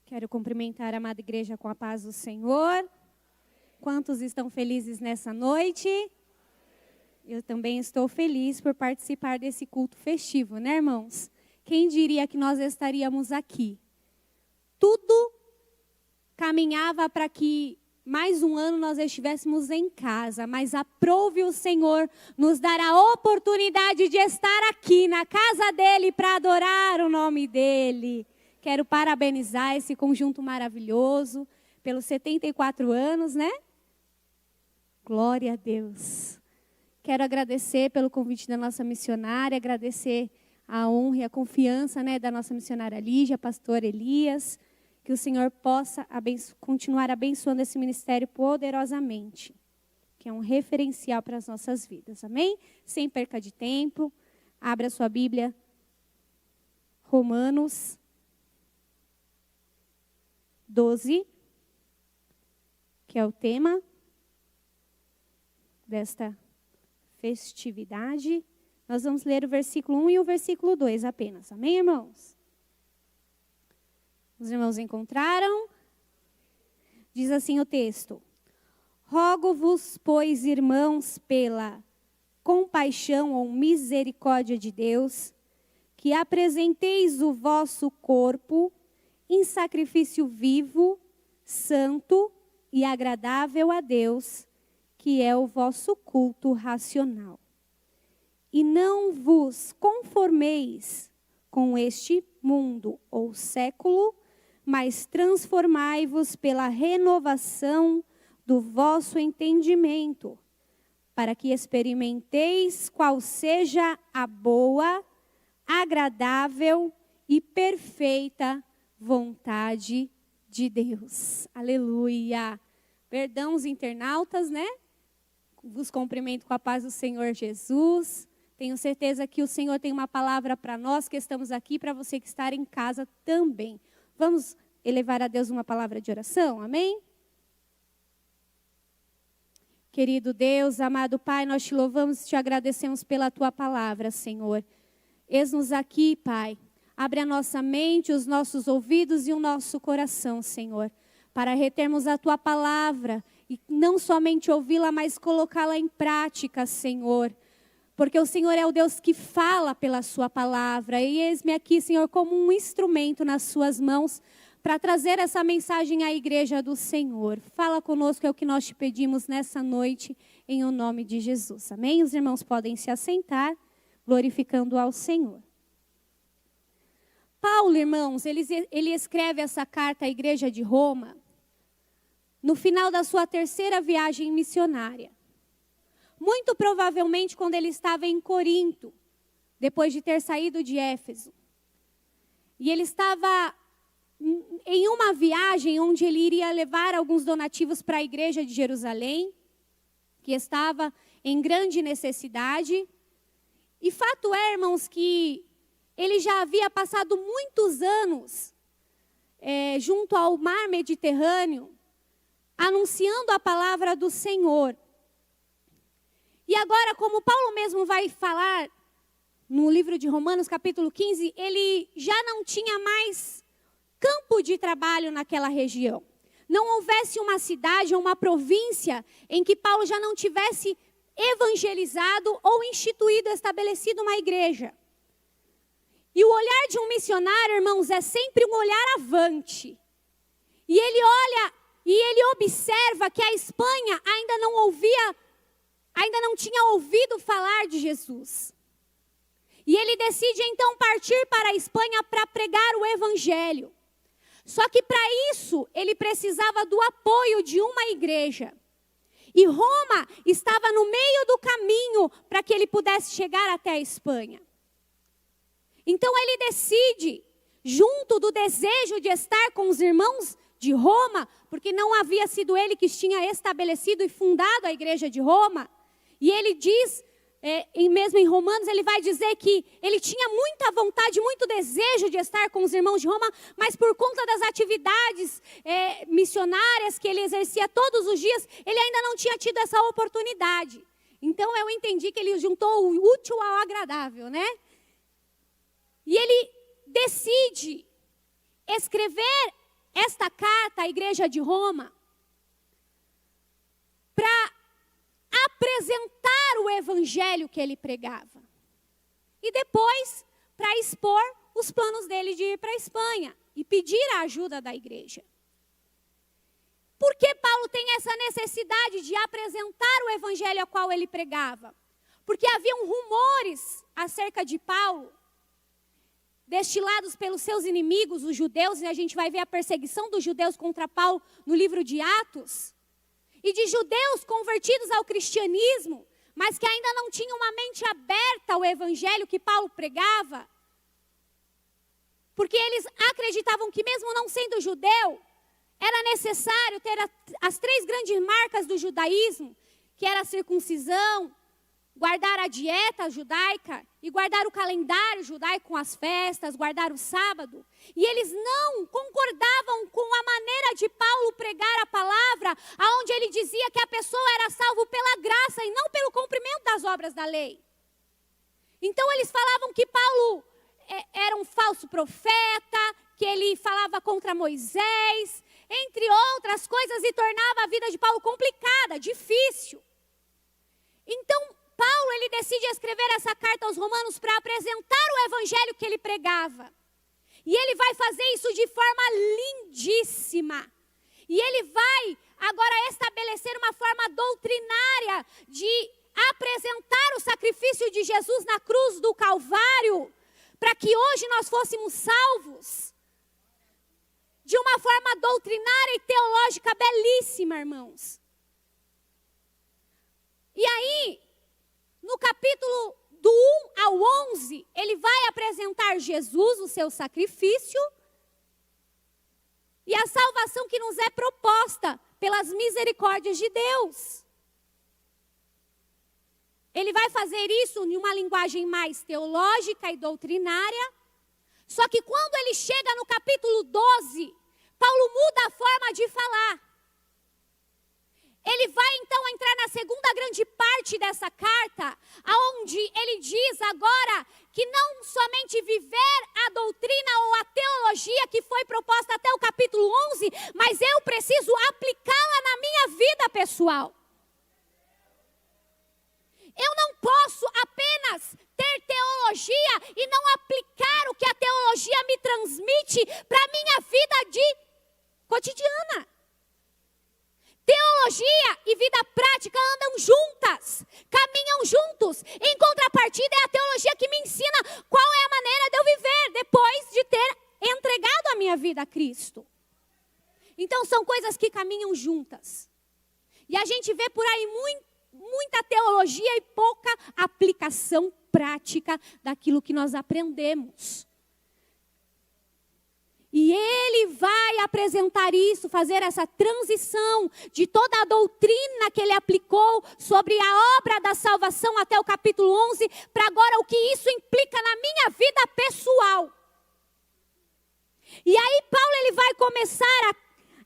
Quero cumprimentar a amada igreja com a paz do Senhor. Quantos estão felizes nessa noite? Eu também estou feliz por participar desse culto festivo, né, irmãos? Quem diria que nós estaríamos aqui? Tudo caminhava para que mais um ano nós estivéssemos em casa, mas aprove o Senhor nos dar a oportunidade de estar aqui na casa dele para adorar o nome dele. Quero parabenizar esse conjunto maravilhoso pelos 74 anos, né? Glória a Deus. Quero agradecer pelo convite da nossa missionária, agradecer a honra e a confiança, né, da nossa missionária Lígia, pastor Elias, que o Senhor possa continuar abençoando esse ministério poderosamente, que é um referencial para as nossas vidas, amém? Sem perca de tempo, abra sua Bíblia, Romanos 12, que é o tema desta festividade. Nós vamos ler o versículo 1 e o versículo 2 apenas. Amém, irmãos? Os irmãos encontraram? Diz assim o texto: Rogo-vos, pois, irmãos, pela compaixão ou misericórdia de Deus, que apresenteis o vosso corpo em sacrifício vivo, santo e agradável a Deus, que é o vosso culto racional. E não vos conformeis com este mundo ou século, mas transformai-vos pela renovação do vosso entendimento, para que experimenteis qual seja a boa, agradável e perfeita vontade de Deus. Aleluia. Perdão os internautas, né? Vos cumprimento com a paz do Senhor Jesus. Tenho certeza que o Senhor tem uma palavra para nós que estamos aqui, para você que está em casa também. Vamos elevar a Deus uma palavra de oração, amém? Querido Deus, amado Pai, nós te louvamos e te agradecemos pela tua palavra, Senhor. Eis-nos aqui, Pai. Abre a nossa mente, os nossos ouvidos e o nosso coração, Senhor, para retermos a tua palavra e não somente ouvi-la, mas colocá-la em prática, Senhor. Porque o Senhor é o Deus que fala pela sua palavra. E eis-me aqui, Senhor, como um instrumento nas suas mãos para trazer essa mensagem à igreja do Senhor. Fala conosco, é o que nós te pedimos nessa noite, em o nome de Jesus. Amém? Os irmãos podem se assentar, glorificando ao Senhor. Paulo, irmãos, ele escreve essa carta à igreja de Roma no final da sua terceira viagem missionária. Muito provavelmente quando ele estava em Corinto, depois de ter saído de Éfeso. E ele estava em uma viagem onde ele iria levar alguns donativos para a igreja de Jerusalém, que estava em grande necessidade. E fato é, irmãos, que ele já havia passado muitos anos junto ao mar Mediterrâneo, anunciando a palavra do Senhor. E agora, como Paulo mesmo vai falar no livro de Romanos, capítulo 15, ele já não tinha mais campo de trabalho naquela região. Não houvesse uma cidade ou uma província em que Paulo já não tivesse evangelizado ou instituído, estabelecido uma igreja. E o olhar de um missionário, irmãos, é sempre um olhar avante. E ele olha e ele observa que a Espanha ainda não tinha ouvido falar de Jesus. E ele decide então partir para a Espanha para pregar o evangelho. Só que para isso ele precisava do apoio de uma igreja. E Roma estava no meio do caminho para que ele pudesse chegar até a Espanha. Então ele decide, junto do desejo de estar com os irmãos de Roma, porque não havia sido ele que tinha estabelecido e fundado a igreja de Roma. E ele diz, mesmo em Romanos, ele vai dizer que ele tinha muita vontade, muito desejo de estar com os irmãos de Roma, mas por conta das atividades missionárias que ele exercia todos os dias, ele ainda não tinha tido essa oportunidade. Então eu entendi que ele juntou o útil ao agradável, né? E ele decide escrever esta carta à igreja de Roma para apresentar o evangelho que ele pregava. E depois, para expor os planos dele de ir para a Espanha e pedir a ajuda da igreja. Por que Paulo tem essa necessidade de apresentar o evangelho a qual ele pregava? Porque haviam rumores acerca de Paulo, destilados pelos seus inimigos, os judeus, e a gente vai ver a perseguição dos judeus contra Paulo no livro de Atos, e de judeus convertidos ao cristianismo, mas que ainda não tinham uma mente aberta ao evangelho que Paulo pregava, porque eles acreditavam que mesmo não sendo judeu, era necessário ter as 3 grandes marcas do judaísmo, que era a circuncisão, guardar a dieta judaica e guardar o calendário judaico com as festas, guardar o sábado. E eles não concordavam com a maneira de Paulo pregar a palavra, aonde ele dizia que a pessoa era salva pela graça e não pelo cumprimento das obras da lei. Então eles falavam que Paulo era um falso profeta, que ele falava contra Moisés, entre outras coisas, e tornava a vida de Paulo complicada, difícil. Então, Paulo, ele decide escrever essa carta aos romanos para apresentar o evangelho que ele pregava. E ele vai fazer isso de forma lindíssima. E ele vai agora estabelecer uma forma doutrinária de apresentar o sacrifício de Jesus na cruz do Calvário, para que hoje nós fôssemos salvos. De uma forma doutrinária e teológica belíssima, irmãos. E aí, no capítulo do 1 ao 11, ele vai apresentar Jesus, o seu sacrifício, e a salvação que nos é proposta pelas misericórdias de Deus. Ele vai fazer isso em uma linguagem mais teológica e doutrinária, só que quando ele chega no capítulo 12, Paulo muda a forma de falar. Ele vai então entrar na segunda grande parte dessa carta, onde ele diz agora que não somente viver a doutrina ou a teologia que foi proposta até o capítulo 11, mas eu preciso aplicá-la na minha vida pessoal. Eu não posso apenas ter teologia e não aplicar o que a teologia me transmite para a minha vida cotidiana. Teologia e vida prática andam juntas, caminham juntos. Em contrapartida, é a teologia que me ensina qual é a maneira de eu viver depois de ter entregado a minha vida a Cristo. Então, são coisas que caminham juntas. E a gente vê por aí muita teologia e pouca aplicação prática daquilo que nós aprendemos. E ele vai apresentar isso, fazer essa transição de toda a doutrina que ele aplicou sobre a obra da salvação até o capítulo 11, para agora o que isso implica na minha vida pessoal. E aí Paulo ele vai começar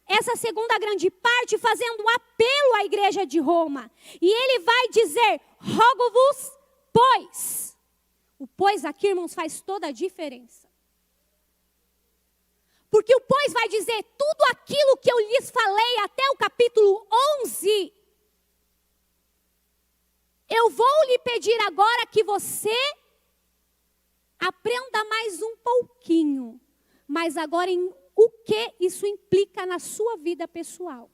essa segunda grande parte fazendo um apelo à igreja de Roma. E ele vai dizer, rogo-vos, pois. O pois aqui, irmãos, faz toda a diferença. Porque o pois vai dizer tudo aquilo que eu lhes falei até o capítulo 11. Eu vou lhe pedir agora que você aprenda mais um pouquinho. Mas agora em o que isso implica na sua vida pessoal.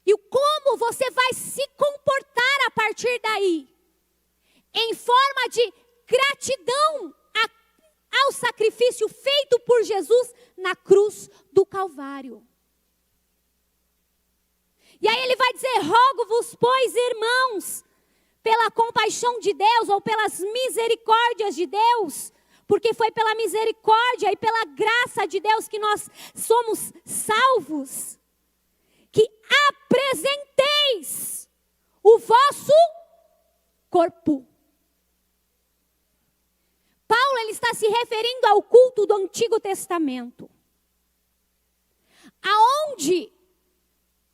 E como você vai se comportar a partir daí. Em forma de gratidão ao sacrifício feito por Jesus na cruz do Calvário. E aí ele vai dizer, rogo-vos, pois, irmãos, pela compaixão de Deus ou pelas misericórdias de Deus, porque foi pela misericórdia e pela graça de Deus que nós somos salvos, que apresenteis o vosso corpo. Paulo ele está se referindo ao culto do Antigo Testamento, aonde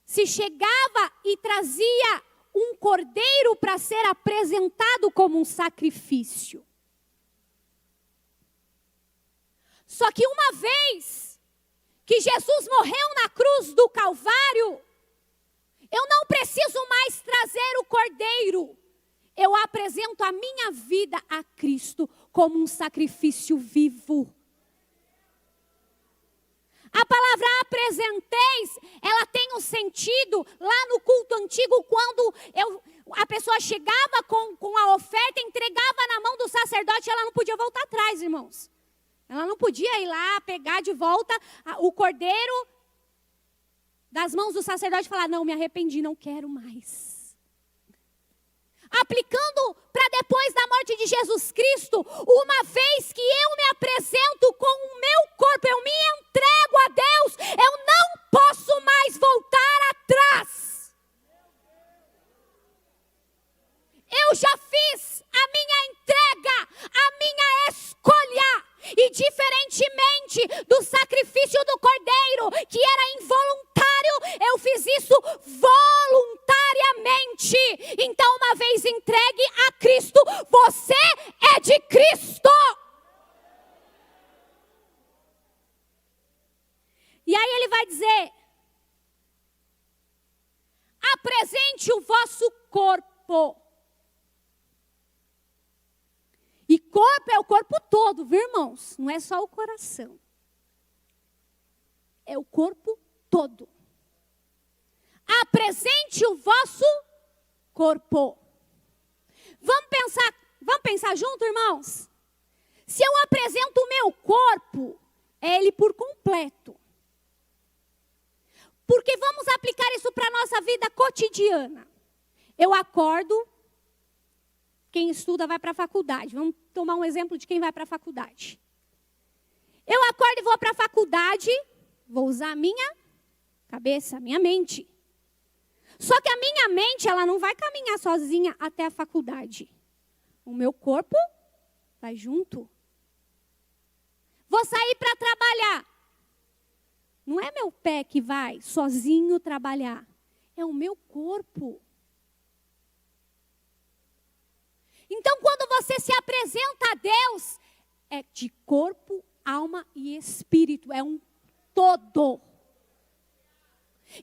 se chegava e trazia um cordeiro para ser apresentado como um sacrifício. Só que uma vez que Jesus morreu na cruz do Calvário, eu não preciso mais trazer o cordeiro. Eu apresento a minha vida a Cristo como um sacrifício vivo. A palavra apresenteis, ela tem um sentido lá no culto antigo, quando a pessoa chegava com a oferta, entregava na mão do sacerdote, ela não podia voltar atrás, irmãos. Ela não podia ir lá, pegar de volta o cordeiro das mãos do sacerdote e falar, não, me arrependi, não quero mais. Aplicando para depois da morte de Jesus Cristo, uma vez que eu me apresento com o meu corpo, eu me entrego a Deus, eu não posso mais voltar atrás. Eu já fiz a minha entrega, a minha escolha. E diferentemente do sacrifício do cordeiro, que era involuntário, eu fiz isso voluntariamente. Então, uma vez entregue a Cristo, você é de Cristo. E aí ele vai dizer, apresente o vosso corpo. E corpo é o corpo todo, viu, irmãos? Não é só o coração. É o corpo todo. Apresente o vosso corpo. Vamos pensar junto, irmãos? Se eu apresento o meu corpo, é ele por completo. Porque vamos aplicar isso para a nossa vida cotidiana. Eu acordo. Quem estuda vai para a faculdade. Vamos tomar um exemplo de quem vai para a faculdade. Eu acordo e vou para a faculdade, vou usar a minha cabeça, a minha mente. Só que a minha mente, ela não vai caminhar sozinha até a faculdade. O meu corpo vai junto. Vou sair para trabalhar. Não é meu pé que vai sozinho trabalhar. É o meu corpo. Então, quando você se apresenta a Deus, é de corpo, alma e espírito. É um todo.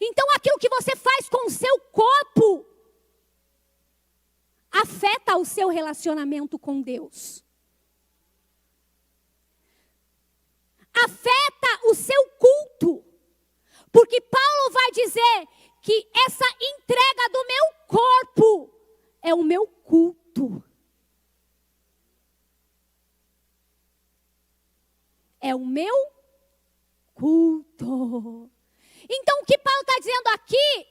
Então, aquilo que você faz com o seu corpo afeta o seu relacionamento com Deus. Afeta o seu culto. Porque Paulo vai dizer que essa entrega do meu corpo é o meu culto. É o meu culto. Então, o que Paulo está dizendo aqui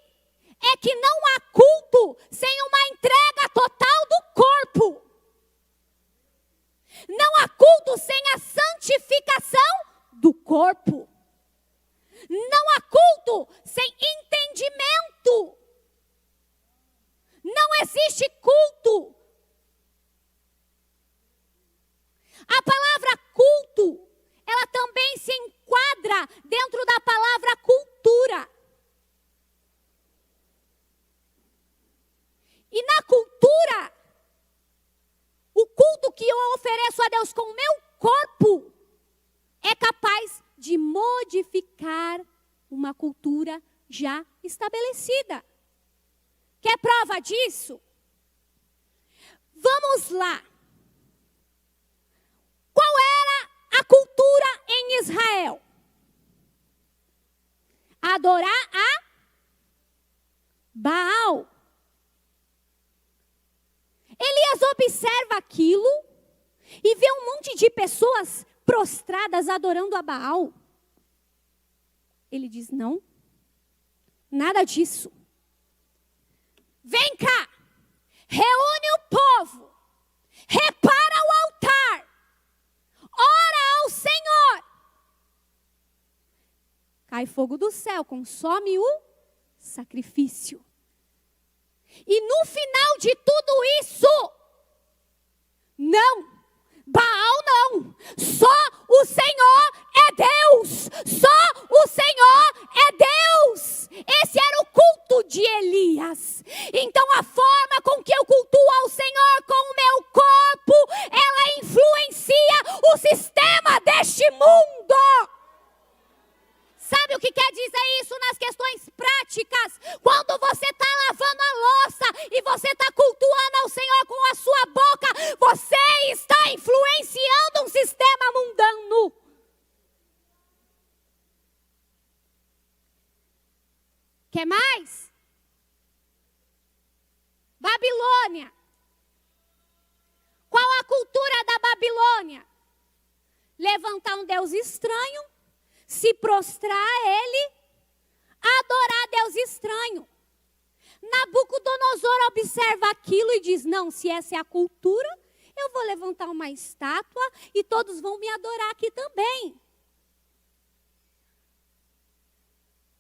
é que não há culto sem uma entrega total do corpo. Não há culto sem a santificação do corpo. Não há culto sem entendimento. Não existe culto. A palavra culto, ela também se enquadra dentro da palavra cultura. E na cultura, o culto que eu ofereço a Deus com o meu corpo é capaz de modificar uma cultura já estabelecida. Quer prova disso? Vamos lá. Qual era a cultura em Israel? Adorar a Baal. Elias observa aquilo e vê um monte de pessoas prostradas adorando a Baal. Ele diz, não, nada disso. Vem cá, reúne o povo, repara o altar, ora ao Senhor. Cai fogo do céu, consome o sacrifício. E no final de tudo isso, não, Baal não, só o Senhor é Deus, só o Senhor é Deus. Esse era o culto de Elias. Então a forma com que eu cultuo ao Senhor com o meu corpo, ela influencia o sistema deste mundo. Sabe o que quer dizer isso nas questões práticas? Quando você está lavando a louça e você está cultuando ao Senhor com a sua boca, você está influenciando um sistema mundano. Quer mais? Babilônia. Qual a cultura da Babilônia? Levantar um Deus estranho, se prostrar a ele, adorar Deus estranho. Nabucodonosor observa aquilo e diz, não, se essa é a cultura, eu vou levantar uma estátua e todos vão me adorar aqui também.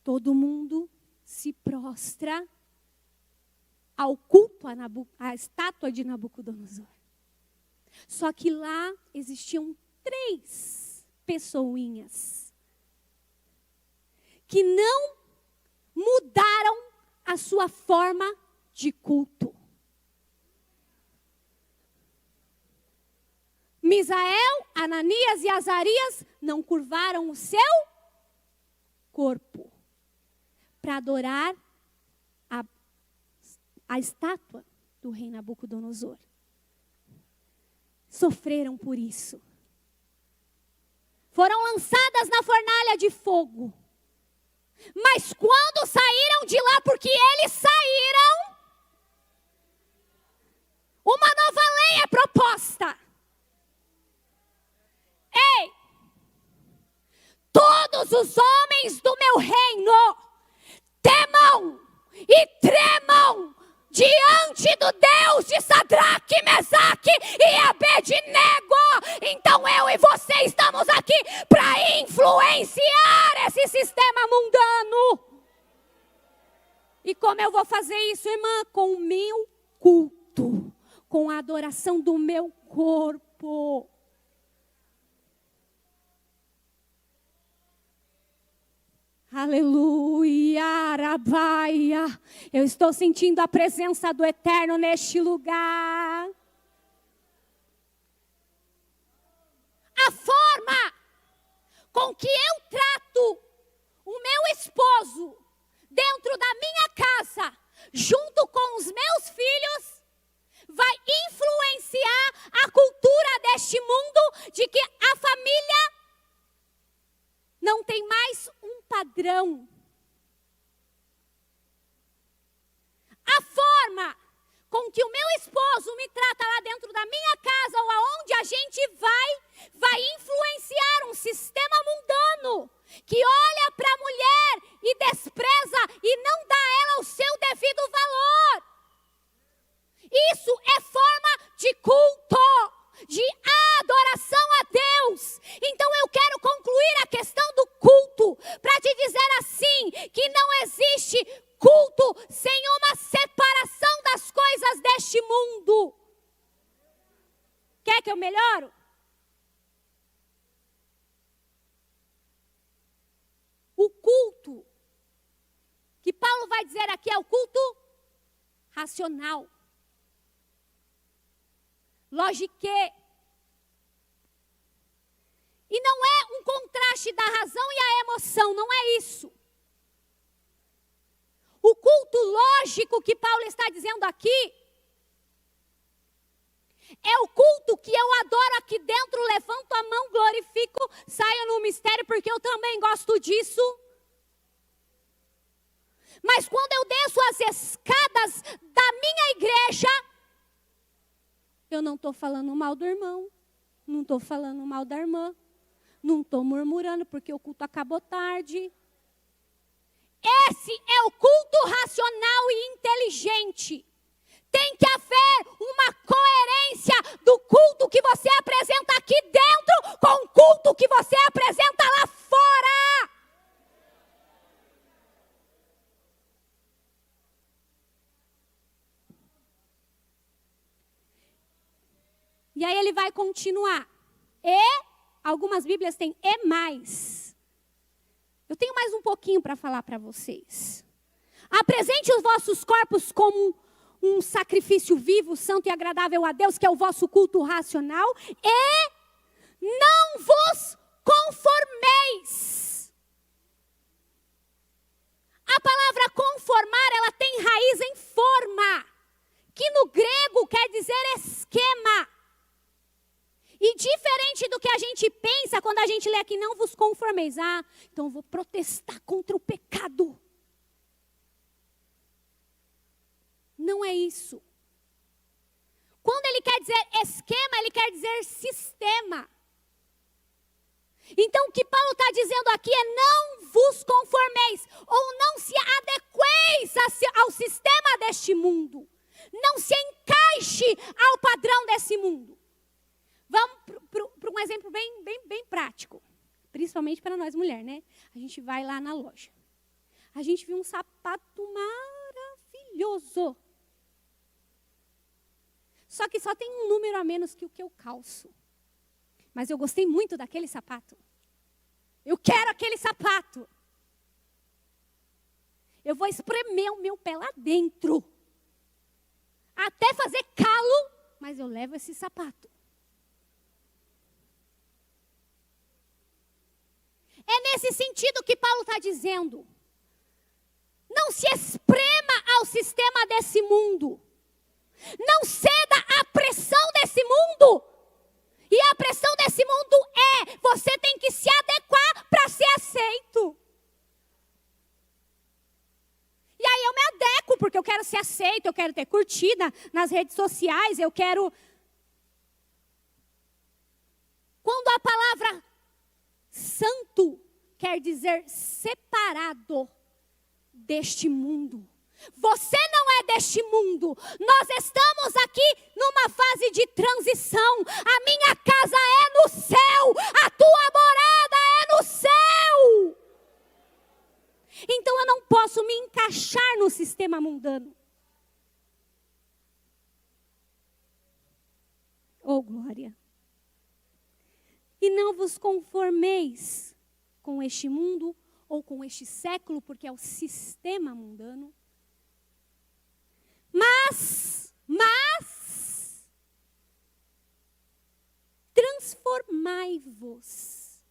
Todo mundo se prostra ao culto à estátua de Nabucodonosor. Só que lá existiam 3 pessoinhas que não mudaram a sua forma de culto. Misael, Ananias e Azarias não curvaram o seu corpo para adorar a estátua do rei Nabucodonosor. Sofreram por isso. Foram lançadas na fornalha de fogo. Mas quando saíram de lá, porque eles saíram, uma nova lei é proposta. Ei! Todos os homens do meu reino temam e tremam diante do Deus de Sadraque, Mesaque e Abednego. Então eu e você estamos aqui para influenciar esse sistema mundano. E como eu vou fazer isso, irmã? Com o meu culto, com a adoração do meu corpo. Aleluia, arabaia. Eu estou sentindo a presença do Eterno neste lugar. A forma com que eu trato o meu esposo dentro da minha casa, junto com os meus filhos, vai influenciar a cultura deste mundo de que a família não tem mais um padrão. A forma com que o meu esposo me trata lá dentro da minha casa ou aonde a gente vai influenciar um sistema mundano que olha para a mulher e despreza e não dá a ela o seu devido valor. Isso é forma de culto, de adoração a Deus. Então eu quero concluir a questão do culto para te dizer assim, que não existe culto sem uma separação das coisas deste mundo. Quer que eu melhore? O culto que Paulo vai dizer aqui é o culto racional. Logique. E não é um contraste da razão e a emoção, não é isso. O culto lógico que Paulo está dizendo aqui é o culto que eu adoro aqui dentro, levanto a mão, glorifico, saio no mistério porque eu também gosto disso. Mas quando eu desço as escadas da minha igreja, eu não estou falando mal do irmão, não estou falando mal da irmã, não estou murmurando porque o culto acabou tarde. Esse é o culto racional e inteligente. Tem que haver uma coerência do culto que você apresenta aqui dentro com o culto que você apresenta lá fora. E aí ele vai continuar. E algumas Bíblias têm e mais. Eu tenho mais um pouquinho para falar para vocês. Apresente os vossos corpos como um sacrifício vivo, santo e agradável a Deus, que é o vosso culto racional. E não vos que a gente pensa quando a gente lê aqui, não vos conformeis. Ah, então eu vou protestar contra o pecado. Não é isso. Quando ele quer dizer esquema, ele quer dizer sistema. Então o que Paulo está dizendo aqui é não vos conformeis, ou não se adequeis ao sistema deste mundo. Não se encaixe ao padrão desse mundo. Vamos para um exemplo bem prático. Principalmente para nós mulheres, né? A gente vai lá na loja. A gente viu um sapato maravilhoso. Só que só tem um número a menos que o que eu calço. Mas eu gostei muito daquele sapato. Eu quero aquele sapato. Eu vou espremer o meu pé lá dentro. Até fazer calo, mas eu levo esse sapato. É nesse sentido que Paulo está dizendo. Não se esprema ao sistema desse mundo. Não ceda à pressão desse mundo. E a pressão desse mundo é, você tem que se adequar para ser aceito. E aí eu me adequo, porque eu quero ser aceito, eu quero ter curtida nas redes sociais, eu quero... Quando a palavra santo quer dizer separado deste mundo. Você não é deste mundo. Nós estamos aqui numa fase de transição. A minha casa é no céu. A tua morada é no céu. Então eu não posso me encaixar no sistema mundano. Oh, glória. E não vos conformeis com este mundo ou com este século, porque é o sistema mundano. Mas, transformai-vos.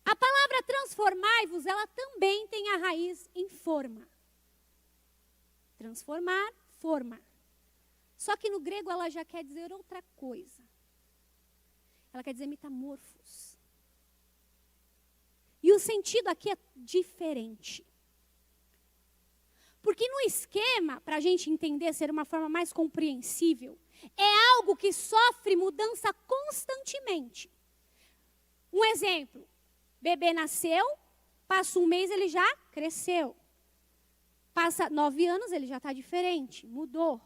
A palavra transformai-vos, ela também tem a raiz em forma. Transformar, forma. Só que no grego ela já quer dizer outra coisa. Ela quer dizer metamorfos. E o sentido aqui é diferente. Porque no esquema, para a gente entender, ser uma forma mais compreensível, é algo que sofre mudança constantemente. Um exemplo, bebê nasceu, passa um mês, ele já cresceu. Passa 9 anos, ele já está diferente, mudou.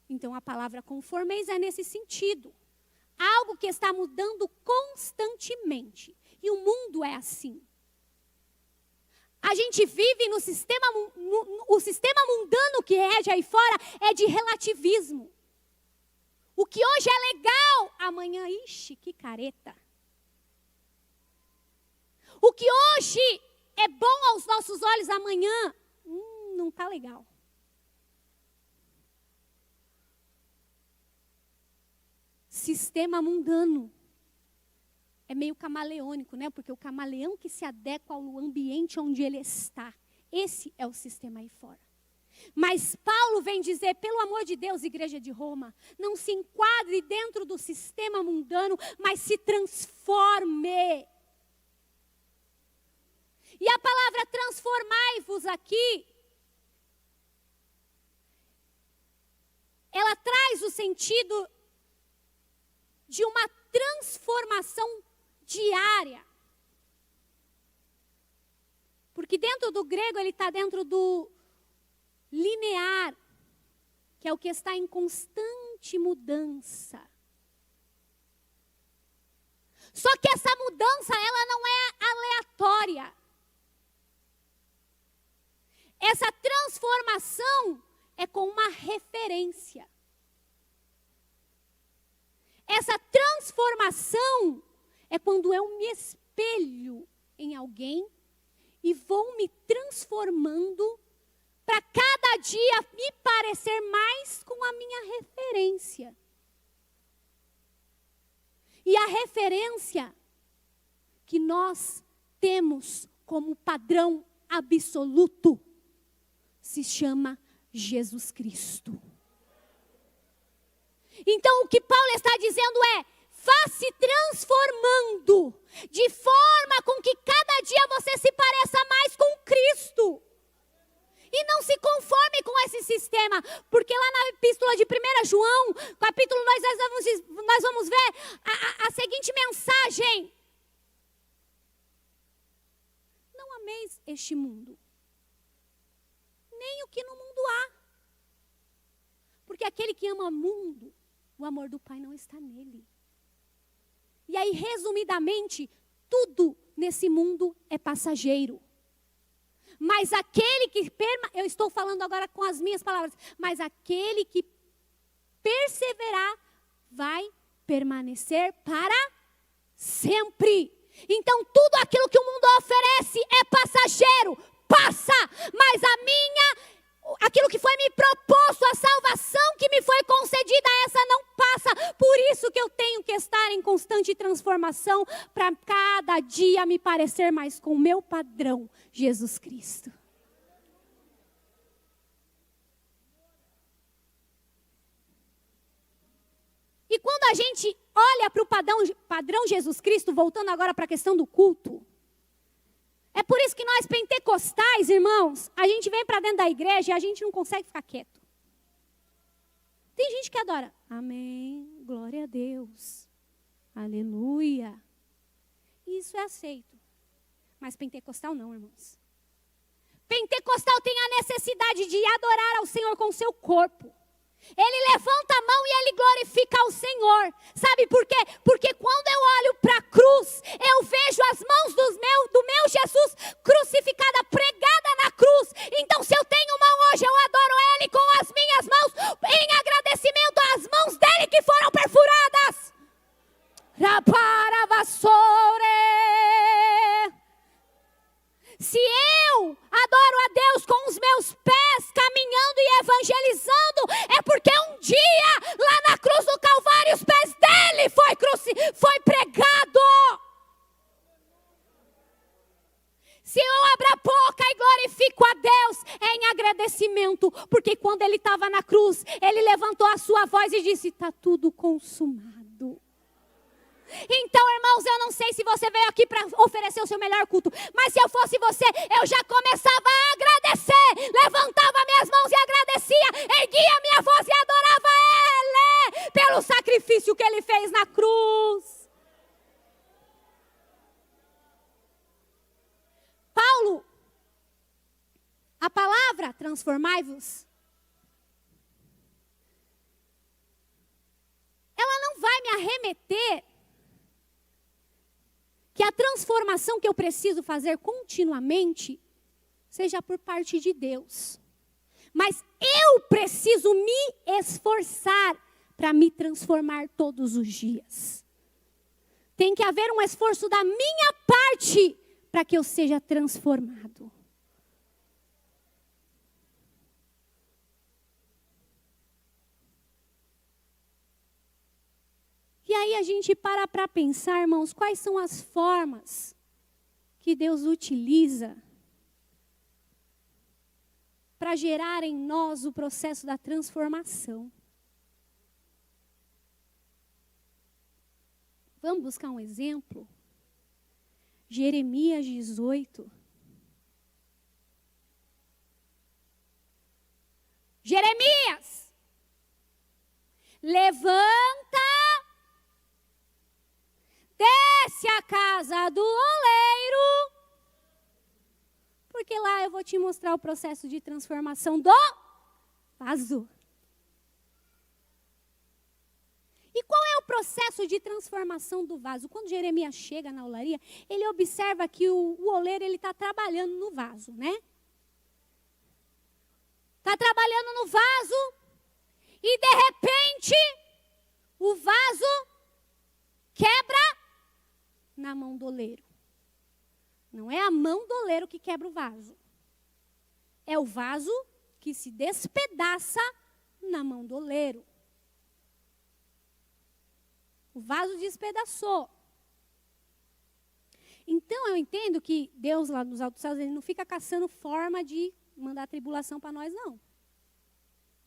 Então a palavra conformeis é nesse sentido. Algo que está mudando constantemente. E o mundo é assim. A gente vive no sistema, o sistema mundano que rege aí fora é de relativismo. O que hoje é legal, amanhã, ixi, que careta. O que hoje é bom aos nossos olhos, amanhã, não está legal. Sistema mundano. É meio camaleônico, né? Porque o camaleão que se adequa ao ambiente onde ele está. Esse é o sistema aí fora. Mas Paulo vem dizer, pelo amor de Deus, igreja de Roma, não se enquadre dentro do sistema mundano, mas se transforme. E a palavra transformai-vos aqui, ela traz o sentido de uma transformação diária. Porque dentro do grego ele está dentro do linear, que é o que está em constante mudança. Só que essa mudança, ela não é aleatória. Essa transformação é com uma referência. Essa transformação é quando eu me espelho em alguém e vou me transformando para cada dia me parecer mais com a minha referência. E a referência que nós temos como padrão absoluto se chama Jesus Cristo. Então o que Paulo está dizendo é: vá se transformando, de forma com que cada dia você se pareça mais com Cristo. E não se conforme com esse sistema, porque lá na epístola de 1 João, capítulo 2, nós vamos ver a seguinte mensagem: não ameis este mundo, nem o que no mundo há. Porque aquele que ama o mundo, o amor do Pai não está nele. E aí, resumidamente, tudo nesse mundo é passageiro. Mas aquele que, eu estou falando agora com as minhas palavras, mas aquele que perseverar vai permanecer para sempre. Então tudo aquilo que o mundo oferece é passageiro, passa, mas aquilo que foi me proposto, a salvação que me foi concedida, essa não passa. Por isso que eu tenho que estar em constante transformação, para cada dia me parecer mais com o meu padrão, Jesus Cristo. E quando a gente olha para o padrão Jesus Cristo, voltando agora para a questão do culto, é por isso que nós pentecostais, irmãos, a gente vem para dentro da igreja e a gente não consegue ficar quieto. Tem gente que adora, amém, glória a Deus, aleluia. Isso é aceito. Mas pentecostal não, irmãos. Pentecostal tem a necessidade de adorar ao Senhor com o seu corpo. Ele levanta a mão e ele glorifica ao Senhor. Sabe por quê? Porque quando eu olho para a cruz, eu vejo as mãos do meu Jesus crucificada, pregada na cruz. Então se eu tenho mão hoje, eu adoro Ele com as minhas mãos, em agradecimento às mãos dele que foram perfuradas. Se eu adoro a Deus com os meus pés, caminhando e evangelizando, é porque um dia, lá na cruz do Calvário, os pés dele foi pregado. Se eu abro a boca e glorifico a Deus, é em agradecimento, porque quando ele estava na cruz, ele levantou a sua voz e disse, está tudo consumado. Então, irmãos, eu não sei se você veio aqui para oferecer o seu melhor culto, mas se eu fosse você, eu já começava a agradecer, levantava minhas mãos e agradecia, erguia minha voz e adorava Ele, pelo sacrifício que Ele fez na cruz. Paulo, a palavra transformai-vos, ela não vai me arremeter que a transformação que eu preciso fazer continuamente seja por parte de Deus. Mas eu preciso me esforçar para me transformar todos os dias. Tem que haver um esforço da minha parte para que eu seja transformado. E aí a gente para pensar, irmãos, quais são as formas que Deus utiliza para gerar em nós o processo da transformação. Vamos buscar um exemplo? Jeremias 18. Jeremias, levanta, desce a casa do oleiro, porque lá eu vou te mostrar o processo de transformação do vaso. E qual é o processo de transformação do vaso? Quando Jeremias chega na olaria, ele observa que o oleiro está trabalhando no vaso, né? Está trabalhando no vaso e de repente o vaso quebra na mão do oleiro. Não é a mão do oleiro que quebra o vaso. É o vaso que se despedaça na mão do oleiro. O vaso despedaçou. Então eu entendo que Deus lá nos altos céus, ele não fica caçando forma de mandar tribulação para nós, não.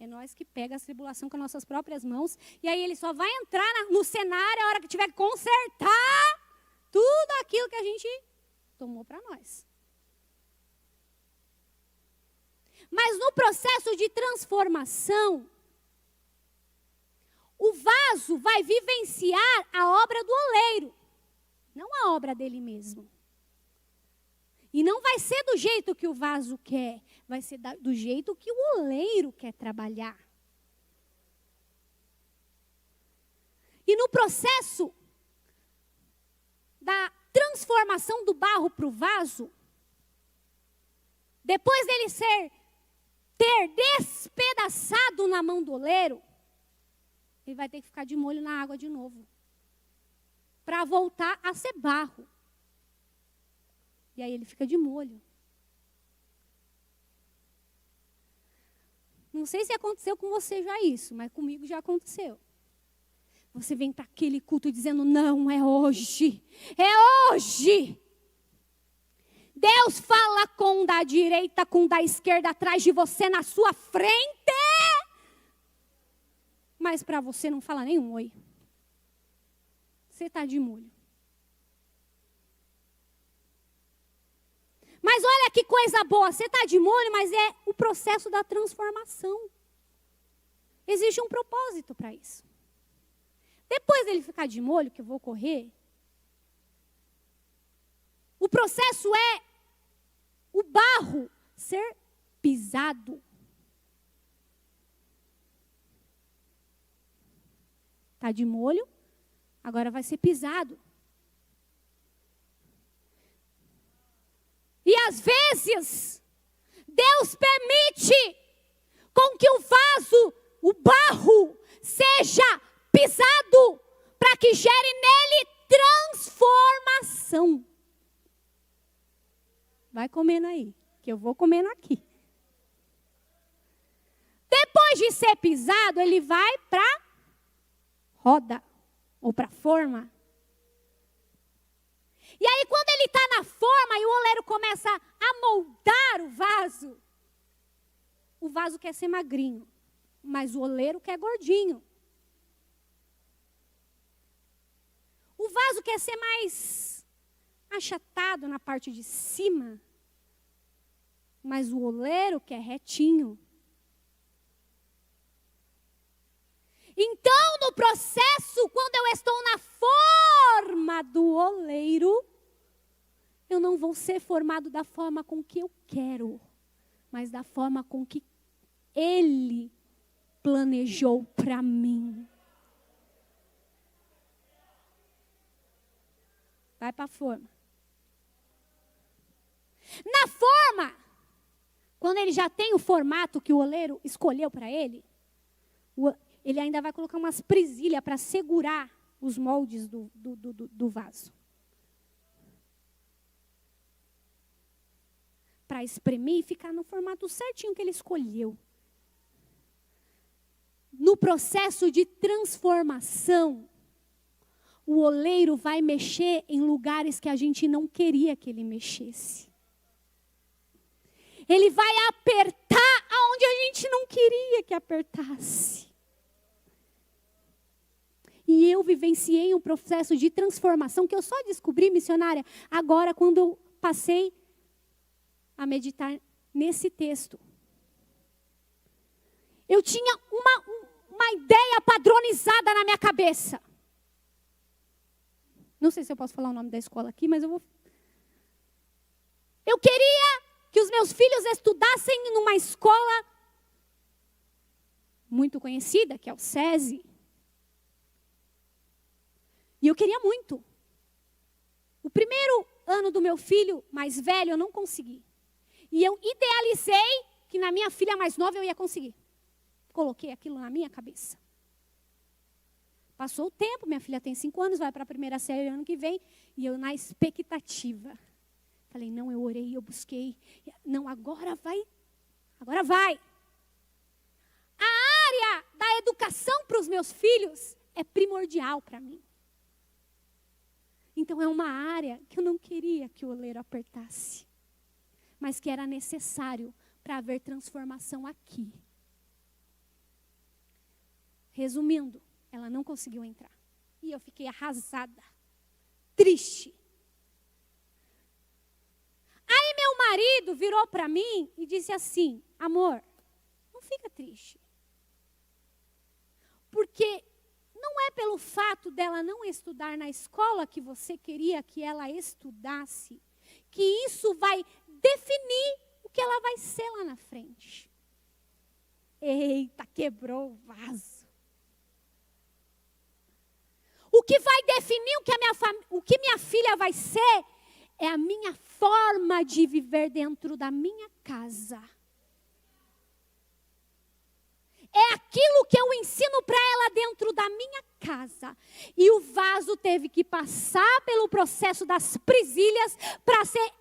É nós que pega a tribulação com as nossas próprias mãos. E aí ele só vai entrar no cenário a hora que tiver que consertar tudo aquilo que a gente tomou para nós. Mas no processo de transformação, o vaso vai vivenciar a obra do oleiro, não a obra dele mesmo. E não vai ser do jeito que o vaso quer, vai ser do jeito que o oleiro quer trabalhar. E no processo da transformação do barro para o vaso, depois dele ter despedaçado na mão do oleiro, ele vai ter que ficar de molho na água de novo, para voltar a ser barro. E aí ele fica de molho. Não sei se aconteceu com você já isso, mas comigo já aconteceu. Você vem para aquele culto dizendo, não, é hoje. É hoje. Deus fala com da direita, com da esquerda, atrás de você, na sua frente. Mas para você não fala nenhum oi. Você está de molho. Mas olha que coisa boa, você está de molho, mas é o processo da transformação. Existe um propósito para isso. Depois dele ficar de molho, que eu vou correr, o processo é o barro ser pisado. Está de molho, agora vai ser pisado. E às vezes, Deus permite com que o vaso, o barro, seja pisado para que gere nele transformação. Vai comendo aí, que eu vou comendo aqui. Depois de ser pisado, ele vai para roda ou para forma. E aí quando ele está na forma e o oleiro começa a moldar o vaso quer ser magrinho, mas o oleiro quer gordinho. O vaso quer ser mais achatado na parte de cima, mas o oleiro quer retinho. Então, no processo, quando eu estou na forma do oleiro, eu não vou ser formado da forma com que eu quero, mas da forma com que Ele planejou para mim. Vai para a forma. Na forma, quando ele já tem o formato que o oleiro escolheu para ele, ele ainda vai colocar umas presilhas para segurar os moldes do vaso. Para espremer e ficar no formato certinho que ele escolheu. No processo de transformação, o oleiro vai mexer em lugares que a gente não queria que ele mexesse. Ele vai apertar aonde a gente não queria que apertasse. E eu vivenciei um processo de transformação que eu só descobri, missionária, agora quando eu passei a meditar nesse texto. Eu tinha uma ideia padronizada na minha cabeça. Não sei se eu posso falar o nome da escola aqui, mas eu vou. Eu queria que os meus filhos estudassem numa escola muito conhecida, que é o SESI. E eu queria muito. O primeiro ano do meu filho mais velho eu não consegui. E eu idealizei que na minha filha mais nova eu ia conseguir. Coloquei aquilo na minha cabeça. Passou o tempo, minha filha tem 5 anos, vai para a primeira série ano que vem. E eu na expectativa. Falei, não, eu orei, eu busquei. Não, agora vai. Agora vai. A área da educação para os meus filhos é primordial para mim. Então é uma área que eu não queria que o oleiro apertasse. Mas que era necessário para haver transformação aqui. Resumindo, ela não conseguiu entrar. E eu fiquei arrasada, triste. Aí meu marido virou para mim e disse assim: amor, não fica triste. Porque não é pelo fato dela não estudar na escola que você queria que ela estudasse, que isso vai definir o que ela vai ser lá na frente. Eita, quebrou o vaso. O que vai definir o que minha filha vai ser é a minha forma de viver dentro da minha casa. É aquilo que eu ensino para ela dentro da minha casa. E o vaso teve que passar pelo processo das presilhas para ser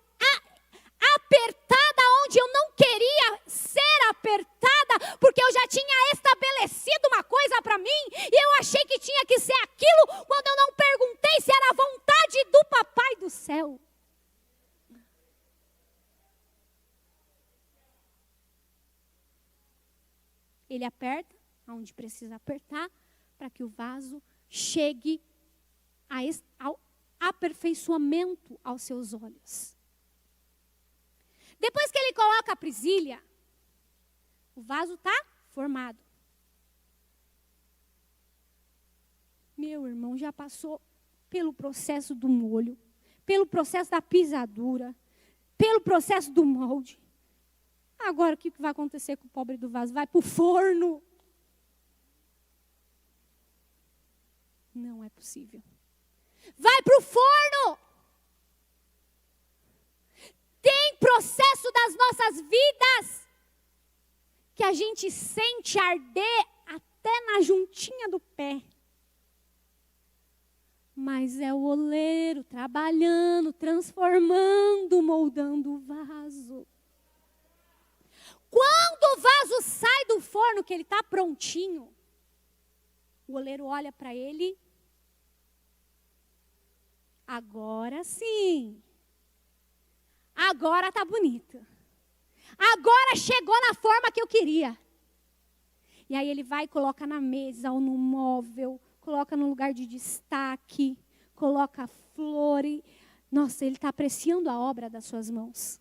apertada onde eu não queria ser apertada, porque eu já tinha estabelecido uma coisa para mim e eu achei que tinha que ser aquilo quando eu não perguntei se era a vontade do Papai do céu. Ele aperta onde precisa apertar para que o vaso chegue ao aperfeiçoamento aos seus olhos. Depois que ele coloca a presilha, o vaso está formado. Meu irmão já passou pelo processo do molho, pelo processo da pisadura, pelo processo do molde. Agora o que vai acontecer com o pobre do vaso? Vai para o forno. Não é possível. Vai para o forno. Tem processo das nossas vidas que a gente sente arder até na juntinha do pé. Mas é o oleiro trabalhando, transformando, moldando o vaso. Quando o vaso sai do forno, que ele está prontinho, o oleiro olha para ele. Agora sim. Agora está bonito. Agora chegou na forma que eu queria. E aí ele vai e coloca na mesa ou no móvel, coloca no lugar de destaque, coloca flor. Nossa, ele está apreciando a obra das suas mãos.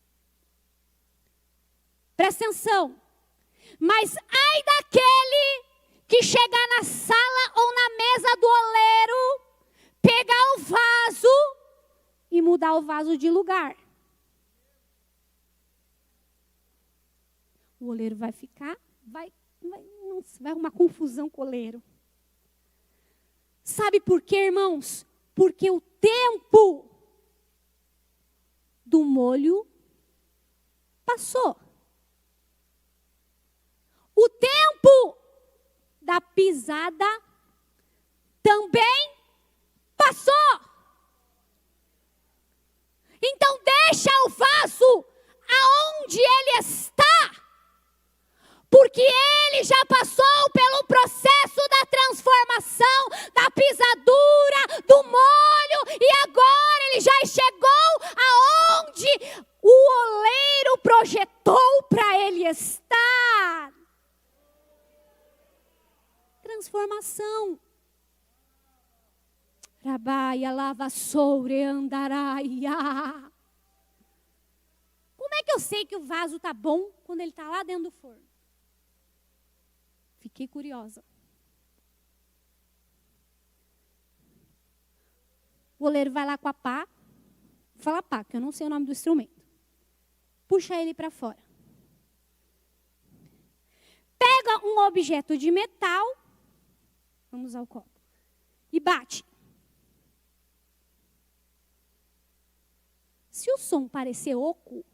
Presta atenção. Mas ai daquele que chegar na sala ou na mesa do oleiro, pegar o vaso e mudar o vaso de lugar. O oleiro vai ficar, vai arrumar confusão com o oleiro. Sabe por quê, irmãos? Porque o tempo do molho passou. O tempo da pisada também passou. Então deixa o vaso aonde ele está. Porque ele já passou pelo processo da transformação, da pisadura, do molho. E agora ele já chegou aonde o oleiro projetou para ele estar. Transformação. Rabaia, lava, soure, andaraia. Como é que eu sei que o vaso está bom quando ele está lá dentro do forno? Fiquei curiosa. O oleiro vai lá com a pá. Fala pá, que eu não sei o nome do instrumento. Puxa ele para fora. Pega um objeto de metal. Vamos ao copo. E bate. Se o som parecer oco,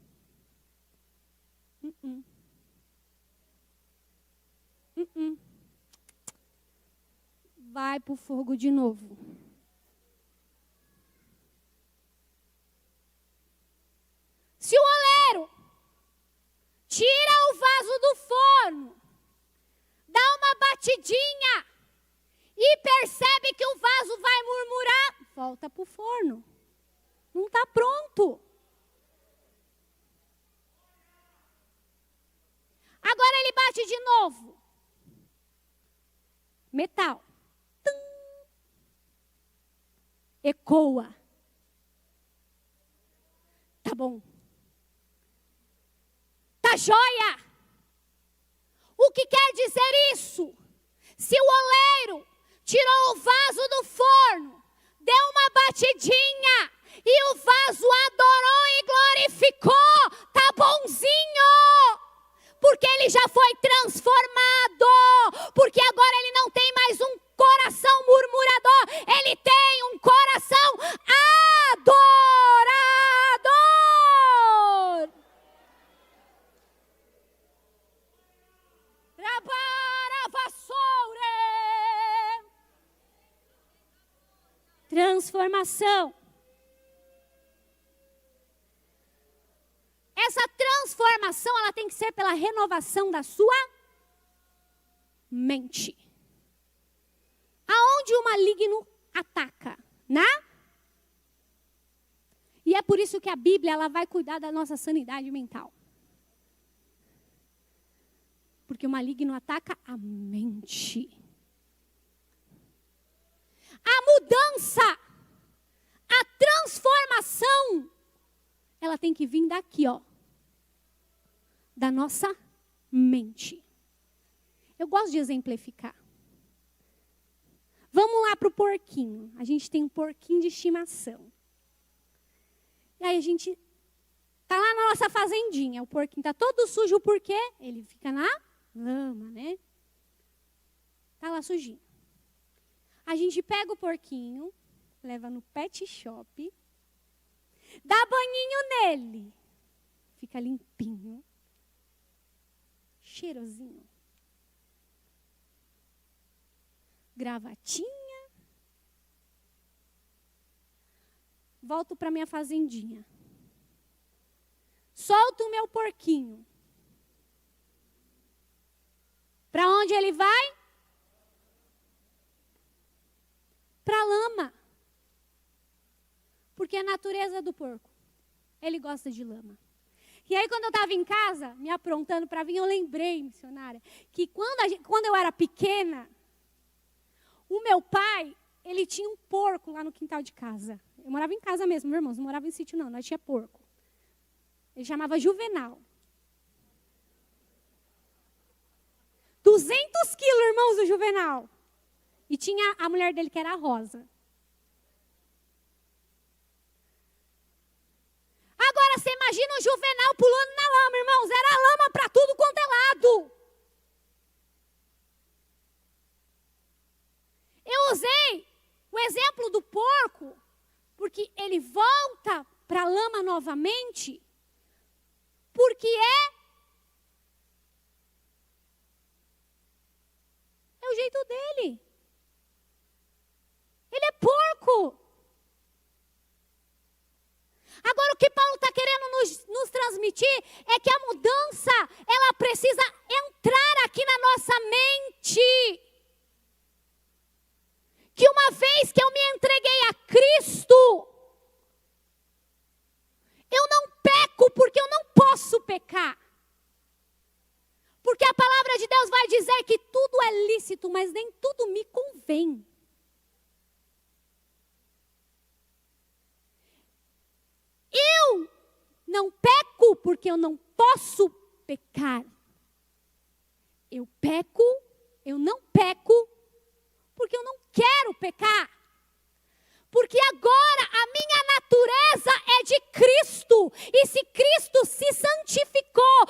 vai para o fogo de novo. Se o oleiro tira o vaso do forno, dá uma batidinha e percebe que o vaso vai murmurar, volta para o forno. Não está pronto. Agora ele bate de novo. metal. Tum. Ecoa. Tá bom. Tá joia. O que quer dizer isso? Se o oleiro tirou o vaso do forno, deu uma batidinha e o vaso adorou e glorificou, tá bonzinho. Porque ele já foi transformado. Porque agora ele não tem mais um coração murmurador. Ele tem um coração adorador. Transformação. Essa transformação, ela tem que ser pela renovação da sua mente. Aonde o maligno ataca, né? E é por isso que a Bíblia, ela vai cuidar da nossa sanidade mental. Porque o maligno ataca a mente. A mudança, a transformação, ela tem que vir daqui, ó. Da nossa mente. Eu gosto de exemplificar. Vamos lá para o porquinho. A gente tem um porquinho de estimação. E aí a gente tá lá na nossa fazendinha. O porquinho tá todo sujo, por quê? Ele fica na lama, né? Tá lá sujinho. A gente pega o porquinho, leva no pet shop, dá banhinho nele. Fica limpinho, cheirosinho. Gravatinha. Volto para minha fazendinha. Solto o meu porquinho. Para onde ele vai? Para a lama. Porque é a natureza do porco. Ele gosta de lama. E aí, quando eu estava em casa, me aprontando para vir, eu lembrei, missionária, que quando eu era pequena, o meu pai, ele tinha um porco lá no quintal de casa. Eu morava em casa mesmo, meus irmãos, não morava em sítio não, nós tinha porco. Ele chamava Juvenal. 200 quilos, irmãos, do Juvenal. E tinha a mulher dele que era a Rosa. Agora você imagina o Juvenal pulando na lama, irmãos. Era lama para tudo quanto é lado. Eu usei o exemplo do porco, porque ele volta para a lama novamente, porque é o jeito dele. Ele é porco. Agora o que Paulo está querendo nos transmitir é que a mudança, ela precisa entrar aqui na nossa mente. Que uma vez que eu me entreguei a Cristo, eu não peco porque eu não posso pecar. Porque a palavra de Deus vai dizer que tudo é lícito, mas nem tudo me convém. Eu não peco porque eu não posso pecar. Eu não peco porque eu não quero pecar. Porque agora a minha natureza é de Cristo. E se Cristo se santificou,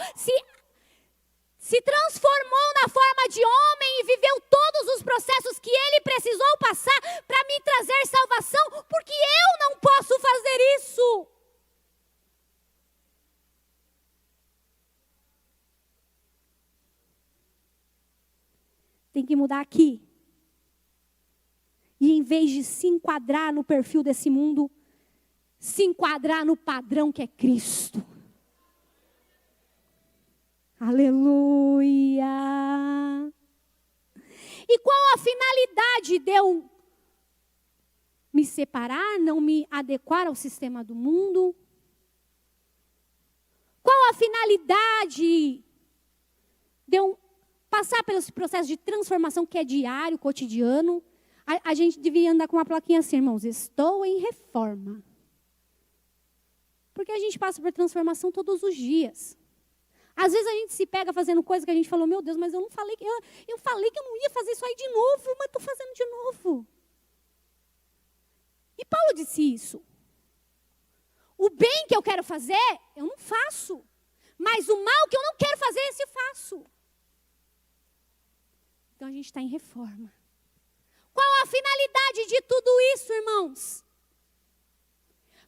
se transformou na forma de homem e viveu todos os processos que ele precisou passar para me trazer salvação, porque eu não posso fazer isso. Tem que mudar aqui. E em vez de se enquadrar no perfil desse mundo, se enquadrar no padrão que é Cristo. Aleluia! E qual a finalidade de eu me separar, não me adequar ao sistema do mundo? Qual a finalidade de eu passar pelo processo de transformação que é diário, cotidiano, a gente devia andar com uma plaquinha assim, irmãos, estou em reforma. Porque a gente passa por transformação todos os dias. Às vezes a gente se pega fazendo coisa que a gente falou, meu Deus, mas eu não falei, eu falei que eu não ia fazer isso aí de novo, mas estou fazendo de novo. E Paulo disse isso. O bem que eu quero fazer, eu não faço. Mas o mal que eu não quero fazer, esse eu faço. Então a gente está em reforma. Qual a finalidade de tudo isso, irmãos?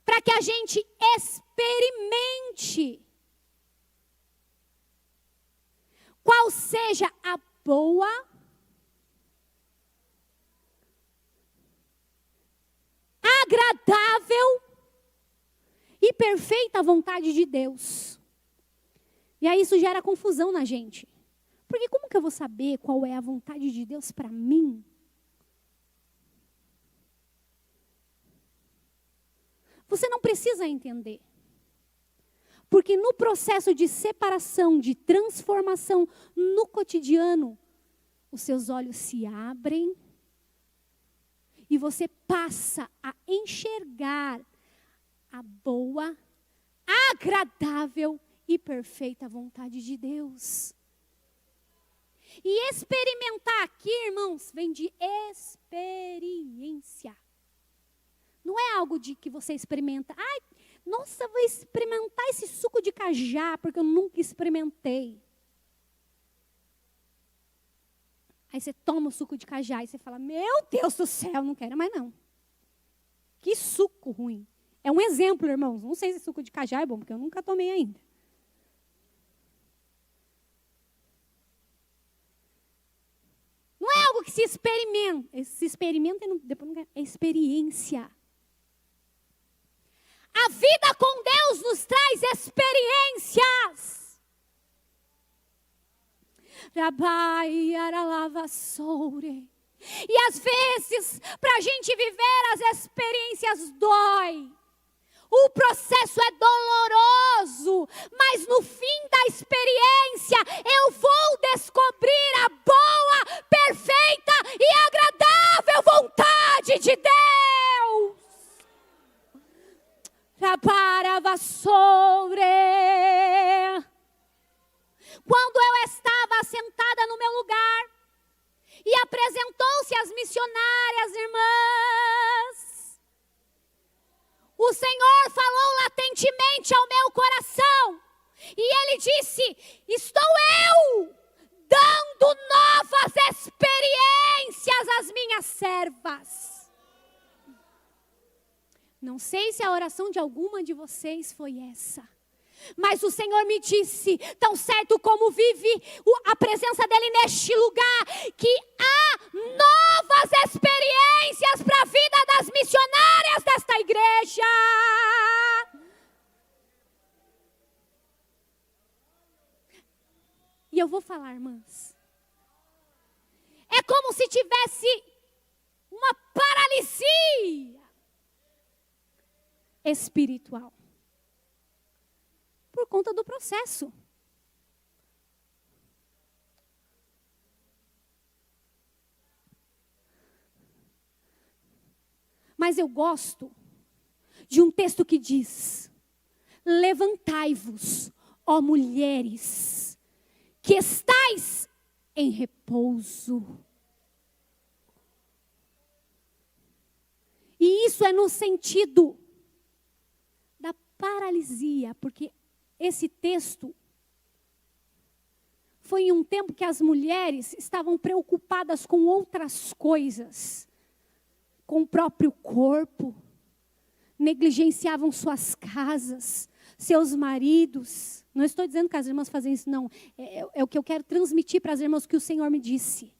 Para que a gente experimente qual seja a boa, agradável e perfeita vontade de Deus. E aí isso gera confusão na gente. Porque como que eu vou saber qual é a vontade de Deus para mim? Você não precisa entender. Porque no processo de separação, de transformação no cotidiano, os seus olhos se abrem e você passa a enxergar a boa, agradável e perfeita vontade de Deus. E experimentar aqui, irmãos, vem de experiência. Não é algo de que você experimenta. Ai, nossa, vou experimentar esse suco de cajá, porque eu nunca experimentei. Aí você toma o suco de cajá e você fala, meu Deus do céu, não quero mais não. Que suco ruim. É um exemplo, irmãos. Não sei se suco de cajá é bom, porque eu nunca tomei ainda. Não é algo que se experimenta. Se experimenta e depois não quer. É experiência. A vida com Deus nos traz experiências. Rabai aralava soure. E às vezes, para a gente viver as experiências dói. O processo é doloroso, mas no fim da experiência eu vou descobrir a boa, perfeita e agradável vontade de Deus. Para vassoure. Quando eu estava sentada no meu lugar e apresentou-se as missionárias irmãs, o Senhor falou latentemente ao meu coração e Ele disse, estou eu dando novas experiências às minhas servas. Não sei se a oração de alguma de vocês foi essa. Mas o Senhor me disse, tão certo como vive a presença dEle neste lugar, que há novas experiências para a vida das missionárias desta igreja. E eu vou falar, irmãs. É como se tivesse uma paralisia espiritual. Por conta do processo. Mas eu gosto de um texto que diz, levantai-vos, ó mulheres, que estais em repouso. E isso é no sentido da paralisia, porque esse texto foi em um tempo que as mulheres estavam preocupadas com outras coisas, com o próprio corpo, negligenciavam suas casas, seus maridos. Não estou dizendo que as irmãs fazem isso, não. É o que eu quero transmitir para as irmãs que o Senhor me disse.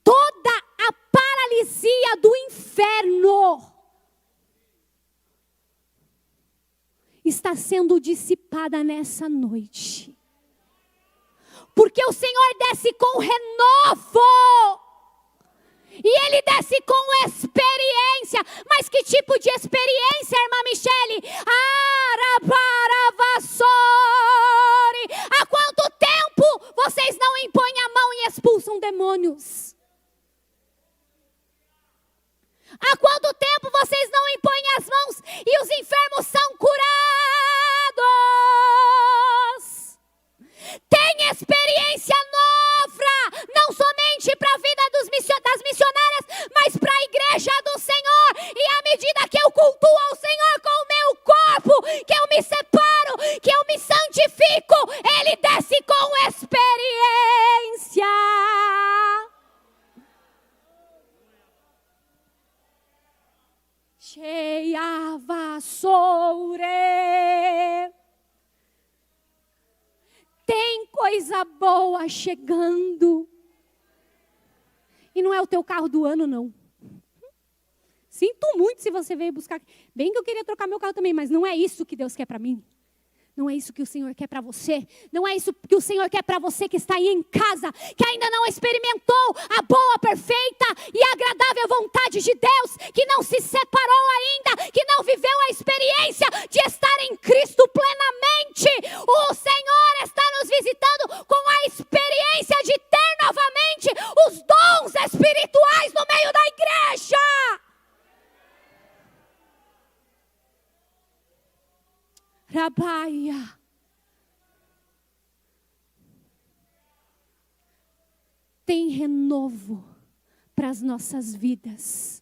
Toda a paralisia do inferno está sendo dissipada nessa noite. Porque o Senhor desce com renovo. E Ele desce com experiência. Mas que tipo de experiência, irmã Michele? Há quanto tempo Há quanto tempo vocês não impõem as mãos e os enfermos são curados? Tem experiência nova, não somente para a vida das missionárias, mas para a igreja do Senhor. E à medida que eu cultuo ao Senhor com o meu corpo, que eu me separo, que eu me santifico, Ele desce com experiência. Cheia vassoure. Tem coisa boa chegando. E não é o teu carro do ano, não. Sinto muito se você veio buscar. Bem que eu queria trocar meu carro também, mas não é isso que Deus quer para mim. Não é isso que o Senhor quer para você. Não é isso que o Senhor quer para você que está aí em casa, que ainda não experimentou a boa, perfeita e agradável vontade de Deus, que não se separou ainda, que não viveu a experiência de estar em Cristo plenamente. O Senhor está nos visitando com a experiência de ter novamente os dons espirituais no meio da igreja. Rabaia. Tem renovo para as nossas vidas.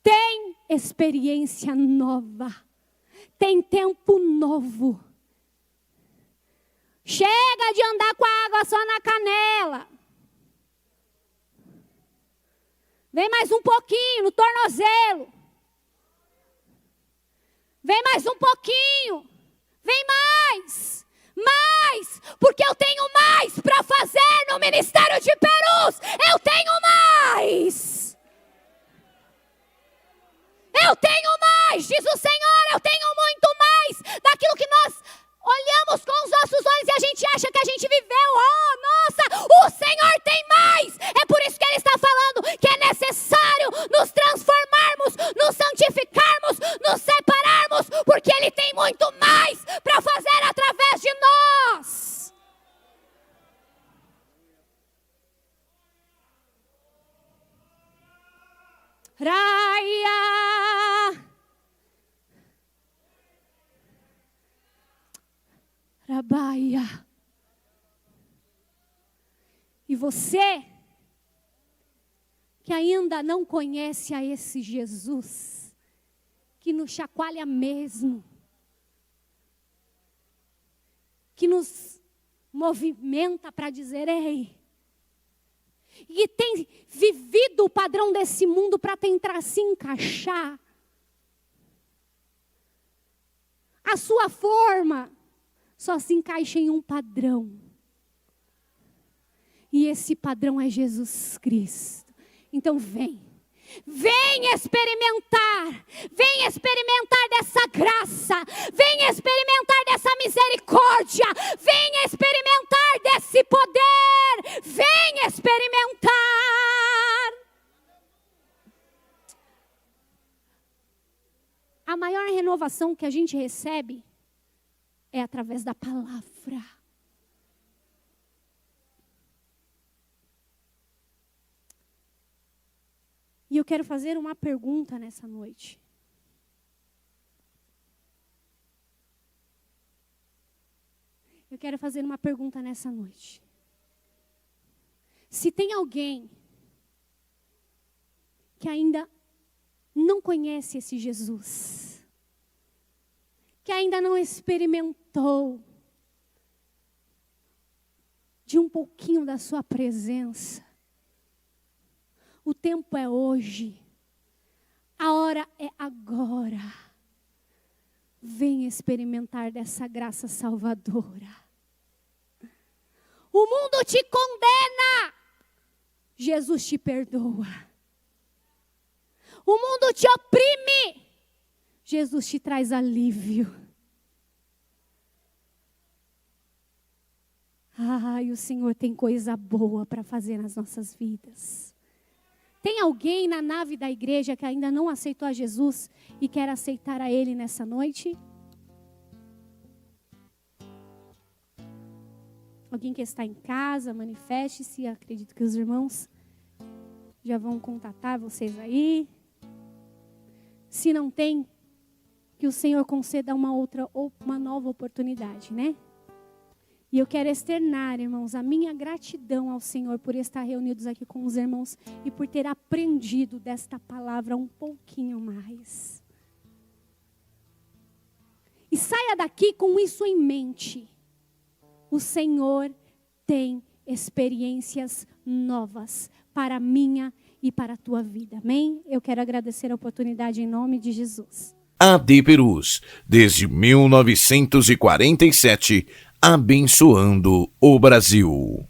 Tem experiência nova. Tem tempo novo. Chega de andar com a água só na canela. Vem mais um pouquinho no tornozelo. Vem mais um pouquinho. Vem mais. Mais. Porque eu tenho mais para fazer no ministério de Perus. Eu tenho mais. Eu tenho mais, diz o Senhor. Eu tenho muito mais daquilo que nós olhamos com os nossos olhos e a gente acha que a gente viveu. Oh, nossa, o Senhor tem mais. É por isso que Ele está falando que é necessário nos transformarmos, nos santificarmos, nos separarmos, porque Ele tem muito mais para fazer através de nós. Raia. Rabaia. E você que ainda não conhece a esse Jesus, que nos chacoalha mesmo, que nos movimenta para dizer, ei, e tem vivido o padrão desse mundo para tentar se encaixar. A sua forma só se encaixa em um padrão. E esse padrão é Jesus Cristo. Então vem experimentar dessa graça, vem experimentar dessa misericórdia, vem experimentar desse poder, vem experimentar. A maior renovação que a gente recebe é através da palavra. E eu quero fazer uma pergunta nessa noite. Eu quero fazer uma pergunta nessa noite. Se tem alguém que ainda não conhece esse Jesus, que ainda não experimentou de um pouquinho da sua presença, o tempo é hoje, a hora é agora. Vem experimentar dessa graça salvadora. O mundo te condena, Jesus te perdoa. O mundo te oprime, Jesus te traz alívio. Ai, o Senhor tem coisa boa para fazer nas nossas vidas. Tem alguém na nave da igreja que ainda não aceitou a Jesus e quer aceitar a Ele nessa noite? Alguém que está em casa, manifeste-se. Acredito que os irmãos já vão contatar vocês aí. Se não tem, que o Senhor conceda uma nova oportunidade, né? E eu quero externar, irmãos, a minha gratidão ao Senhor por estar reunidos aqui com os irmãos e por ter aprendido desta palavra um pouquinho mais. E saia daqui com isso em mente. O Senhor tem experiências novas para a minha e para a tua vida. Amém? Eu quero agradecer a oportunidade em nome de Jesus. AD Perus, desde 1947, abençoando o Brasil.